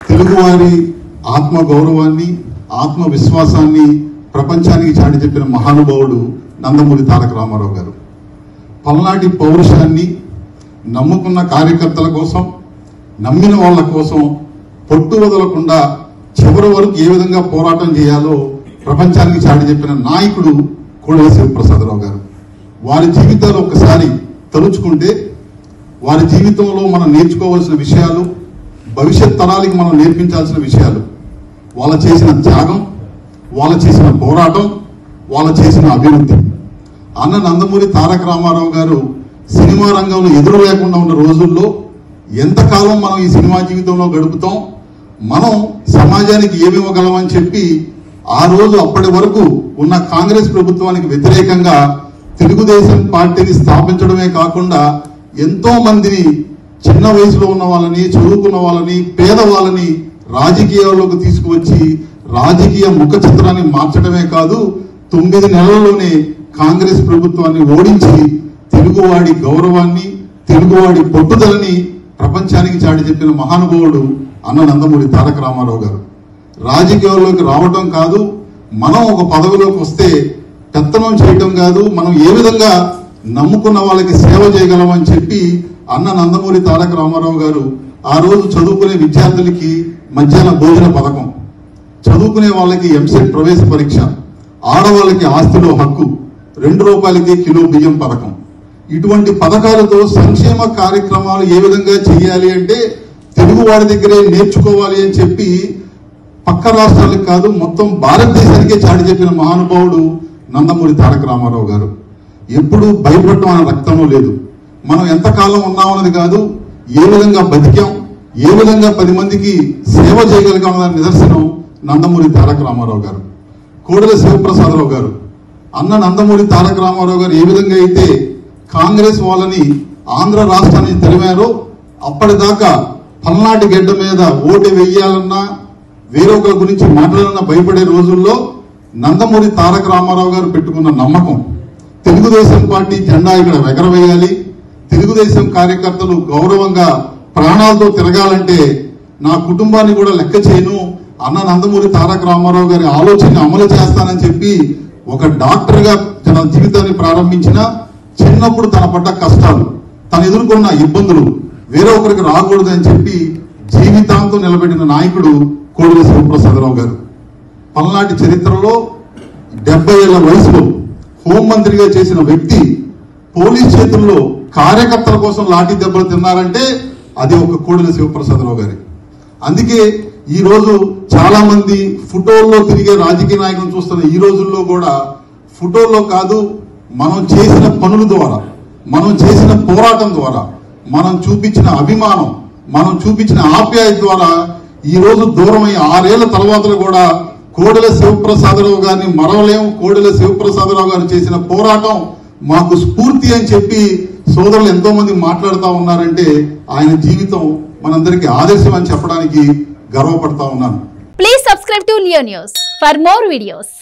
తెలుగువారి ఆత్మ గౌరవాన్ని ఆత్మ విశ్వాసాన్ని ప్రపంచానికి చాటి చెప్పిన మహానుభావుడు నందమూరి తారక రామారావు గారు. పల్నాటి పౌరుషాన్ని నమ్ముకున్న కార్యకర్తల కోసం, నమ్మిన వాళ్ళ కోసం పొట్టు వదలకుండా చివరి వరకు ఏ విధంగా పోరాటం చేయాలో ప్రపంచానికి చాటి చెప్పిన నాయకుడు కోడెల శివప్రసాదరావు గారు. వారి జీవితాలు ఒకసారి తలుచుకుంటే వారి జీవితంలో మనం నేర్చుకోవాల్సిన విషయాలు, భవిష్యత్ తరాలకి మనం నేర్పించాల్సిన విషయాలు, వాళ్ళు చేసిన త్యాగం, వాళ్ళు చేసిన పోరాటం, వాళ్ళు చేసిన అభివృద్ధి. అన్న నందమూరి తారక రామారావు గారు సినిమా రంగంలో ఎదురు లేకుండా ఉన్న రోజుల్లో ఎంతకాలం మనం ఈ సినిమా జీవితంలో గడుపుతాం, మనం సమాజానికి ఏమివ్వగలమని చెప్పి ఆ రోజు అప్పటి వరకు ఉన్న కాంగ్రెస్ ప్రభుత్వానికి వ్యతిరేకంగా తెలుగుదేశం పార్టీని స్థాపించడమే కాకుండా ఎంతో మందిని, చిన్న వయసులో ఉన్న వాళ్ళని, చదువుకున్న వాళ్ళని, పేదవాళ్ళని రాజకీయాల్లోకి తీసుకువచ్చి రాజకీయ ముఖ చిత్రాన్ని మార్చడమే కాదు, 9 నెలల్లోనే కాంగ్రెస్ ప్రభుత్వాన్ని ఓడించి తెలుగువాడి గౌరవాన్ని, తెలుగువాడి పట్టుదలని ప్రపంచానికి చాటి చెప్పిన మహానుభావుడు అన్న నందమూరి తారక రామారావు గారు. రాజకీయాల్లోకి రావడం కాదు, మనం ఒక పదవిలోకి వస్తే పెత్తనం చేయటం కాదు, మనం ఏ విధంగా నమ్ముకున్న వాళ్ళకి సేవ చేయగలమని చెప్పి అన్న నందమూరి తారక రామారావు గారు ఆ రోజు చదువుకునే విద్యార్థులకి మధ్యాహ్న భోజన పథకం, చదువుకునే వాళ్ళకి ఎంసెట్ ప్రవేశ పరీక్ష, ఆడవాళ్ళకి ఆస్తిలో హక్కు, 2 రూపాయలకి కిలో బియ్యం పథకం, ఇటువంటి పథకాలతో సంక్షేమ కార్యక్రమాలు ఏ విధంగా చేయాలి అంటే తెలుగు వారి దగ్గరే నేర్చుకోవాలి అని చెప్పి పక్క రాష్ట్రాలకు కాదు మొత్తం భారతదేశానికే చాటి చెప్పిన మహానుభావుడు నందమూరి తారక రామారావు గారు. ఎప్పుడు భయపడటం అనే రక్తంలో లేదు. మనం ఎంతకాలం ఉన్నామన్నది కాదు, ఏ విధంగా బతికాం, ఏ విధంగా 10 మందికి సేవ చేయగలిగామన్న నిదర్శనం నందమూరి తారక రామారావు గారు. కోడెల శివప్రసాదరావు గారు, అన్న నందమూరి తారక రామారావు గారు ఏ విధంగా అయితే కాంగ్రెస్ వాళ్ళని ఆంధ్ర రాష్ట్రాన్ని తరిమారో, అప్పటిదాకా పల్నాటి గడ్డ మీద ఓటు వెయ్యాలన్నా వేరొకరి గురించి మాట్లాడాలన్నా భయపడే రోజుల్లో నందమూరి తారక రామారావు గారు పెట్టుకున్న నమ్మకం, తెలుగుదేశం పార్టీ జెండా ఇక్కడ ఎగరవేయాలి, తెలుగుదేశం కార్యకర్తలు గౌరవంగా ప్రాణాలతో తిరగాలంటే నా కుటుంబాన్ని కూడా లెక్క చేయను, అన్న నందమూరి తారక రామారావు గారి ఆలోచన అమలు చేస్తానని చెప్పి ఒక డాక్టర్ గా తన జీవితాన్ని ప్రారంభించిన, చిన్నప్పుడు తన పడ్డ కష్టాలు, తను ఎదుర్కొన్న ఇబ్బందులు వేరే ఒకరికి రాకూడదని చెప్పి జీవితాంతం నిలబెట్టిన నాయకుడు కోడెల శివప్రసాదరావు గారు. పల్నాటి చరిత్రలో 70 ఏళ్ల వయసులో హోంమంత్రిగా చేసిన వ్యక్తి పోలీస్ చేతుల్లో కార్యకర్తల కోసం లాఠీ దెబ్బలు తిన్నారంటే అది ఒక కోడెల శివప్రసాదరావు గారి. అందుకే ఈ రోజు చాలా మంది ఫోటోల్లో తిరిగే రాజకీయ నాయకులను చూస్తున్న ఈ రోజుల్లో కూడా ఫోటోల్లో కాదు, మనం చేసిన పనుల ద్వారా, మనం చేసిన పోరాటం ద్వారా, మనం చూపించిన అభిమానం, మనం చూపించిన ఆప్యాయత ద్వారా ఈ రోజు దూరమై 6 ఏళ్ల తర్వాత కూడా కోడెల శివప్రసాదరావు గారిని మరవలేము. కోడెల శివప్రసాదరావు గారు చేసిన పోరాటం మాకు స్ఫూర్తి అని చెప్పి సోదరులు ఎంతో మంది మాట్లాడుతూ ఉన్నారంటే ఆయన జీవితం మనందరికీ ఆదర్శం అని చెప్పడానికి గర్వపడతా ఉన్నాను. Please subscribe to Leo news for more videos.